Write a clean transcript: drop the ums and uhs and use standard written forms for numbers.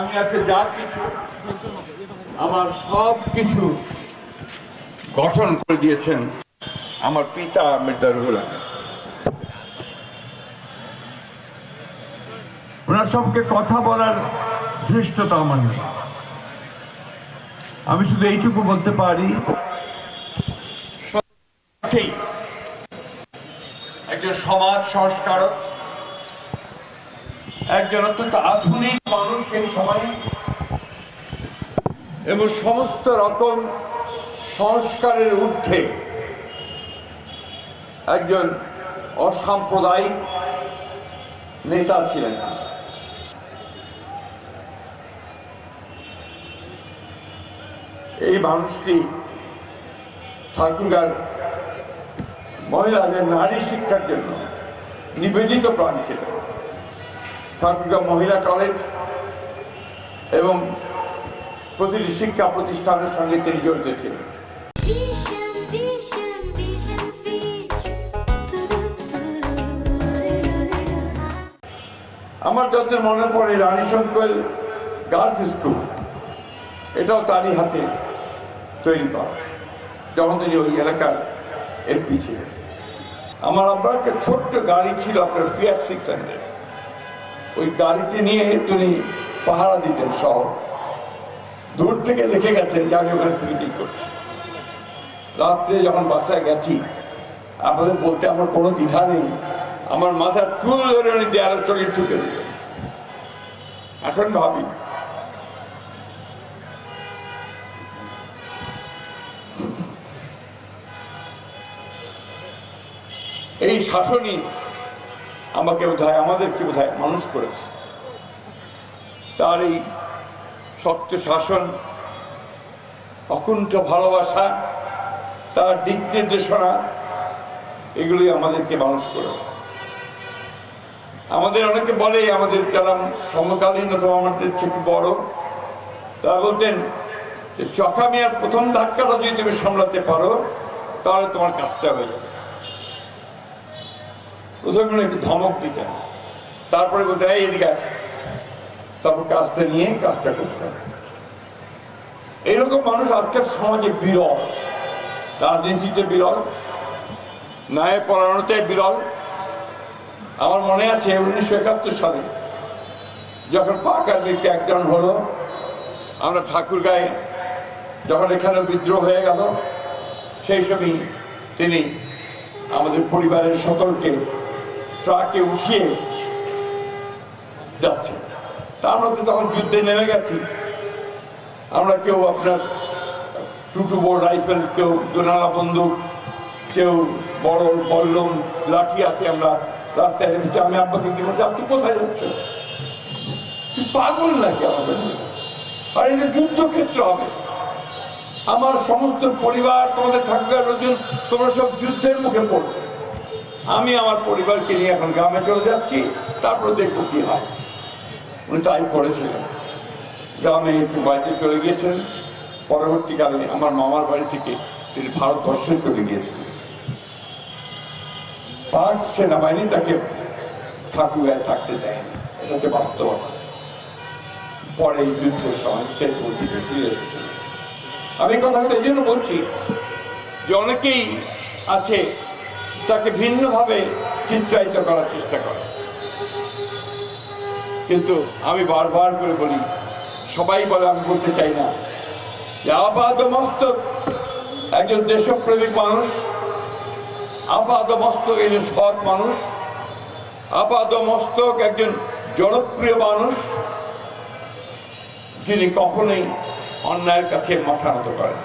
আমি আজকে যা কিছু আমার সব কিছু গঠন করে দিয়েছেন আমার পিতা মির্জা রুহুল আমিন। ওনার সবকে কথা বলার ধৃষ্টতা আমার নেই। আমি শুধু এইটুকু বলতে পারি, একজন সমাজ সংস্কারক, একজন অত্যন্ত আধুনিক মানুষ সেই সময়, এবং সমস্ত রকম সংস্কারের ঊর্ধ্বে একজন অসাম্প্রদায়িক নেতা ছিলেন তিনি। এই মানুষটি ঠাকুরগাঁর মহিলাদের নারী শিক্ষার জন্য নিবেদিত প্রাণ ছিলেন। ঠাকুরগাঁও মহিলা কলেজ এবং প্রতিটি শিক্ষা প্রতিষ্ঠানের সঙ্গে তিনি জড়িত ছিলেন। আমার যতদিন মনে পড়ে রানী শঙ্কর গার্লস স্কুল, এটাও তারই হাতে তৈরি করা, যখন তিনি ওই এলাকার এমপি ছিলেন। আমার আব্বার একটা ছোট্ট গাড়ি ছিল, আপনার ফিয়াট 600, ওই গাড়িটি নিয়ে তিনি পাহারা দিতেন শহর। দূর থেকে দেখে গেছেন যে আমি ওখানে মিটিং করছি। রাত্রে যখন বাসায় গেছি, আপনাদের বলতে আমার কোনো দ্বিধা নেই, আমার মাথার চুল ধরে উনি দেয়ালের সঙ্গে ঠুকে দিলেন। এখন ভাবি এই শাসনই আমাকে বোধহয়, আমাদেরকে বোধহয় মানুষ করেছে। তার এই শক্ত শাসন, অকুণ্ঠ ভালোবাসা, তার দিক নির্দেশনা, এগুলোই আমাদেরকে মানুষ করেছে। আমাদের অনেকে বলে, আমাদের যারা সমকালীন অথবা আমাদের থেকে বড়, তারা বলতেন যে চকা মিয়ার প্রথম ধাক্কাটা যদি তুমি সামলাতে পারো তাহলে তোমার কাজটা হয়ে যাবে। প্রথমে একটু ধমক দিতেন, তারপরে বলতে এই এদিকে, তারপর কাজটা নিয়ে কাজটা করতে হবে। এইরকম মানুষ আজকের সমাজে বিরল, রাজনীতিতে বিরল, ন্যায় পরায়ণতে বিরল। আমার মনে আছে 1971 সালে যখন পাক আর্মি ক্র্যাকডাউন হলো, আমরা ঠাকুরগাঁয়ে যখন এখানে বিদ্রোহ হয়ে গেল, সেই সময় তিনি আমাদের পরিবারের সকলকে ট্রাকে উঠিয়ে যাচ্ছে। তা আমরা তো তখন যুদ্ধে নেমে গেছি। আমরা কেউ আপনার টুটু বোর রাইফেল, কেউ দোনালা বন্দুক, কেউ বড় বল্লম লাঠি হাতে আমরা রাস্তায় নেমেছি। আমি আব্বাকে কি বলছি, আপনি কোথায় যাচ্ছেন? তুই পাগল নাকি আমাদের? আর এই যে যুদ্ধক্ষেত্র হবে, আমার সমস্ত পরিবার, তোমাদের থাকবে লোকজন, তোমরা সব যুদ্ধের মুখে পড়বে। আমি আমার পরিবারকে নিয়ে এখন গ্রামে চলে যাচ্ছি, তারপরে দেখবো কি হয়। উনি তাই করেছিলেন, গ্রামে একটু বাড়িতে চলে গিয়েছেন। পরবর্তীকালে আমার মামার বাড়ি থেকে তিনি ভারতবর্ষে চলে গিয়েছিলেন। পাক সেনাবাহিনী তাকে ঠাকুরগাঁয়ে থাকতে দেয়নি, এটা হচ্ছে বাস্তবতা। পরে এই যুদ্ধের সময় শেষ পর্যন্ত ফিরে এসেছিল। আমি কথাটা এই জন্য বলছি যে অনেকেই আছে তাকে ভিন্নভাবে চিত্রায়িত করার চেষ্টা করে, কিন্তু আমি বারবার করে বলি, সবাই বলে, আমি বলতে চাই না, যে আপাদমস্তক একজন দেশপ্রেমিক মানুষ, আপাদমস্তক একজন সৎ মানুষ, আপাদমস্তক একজন জনপ্রিয় মানুষ, যিনি কখনোই অন্যায়ের কাছে মাথা নত করেন।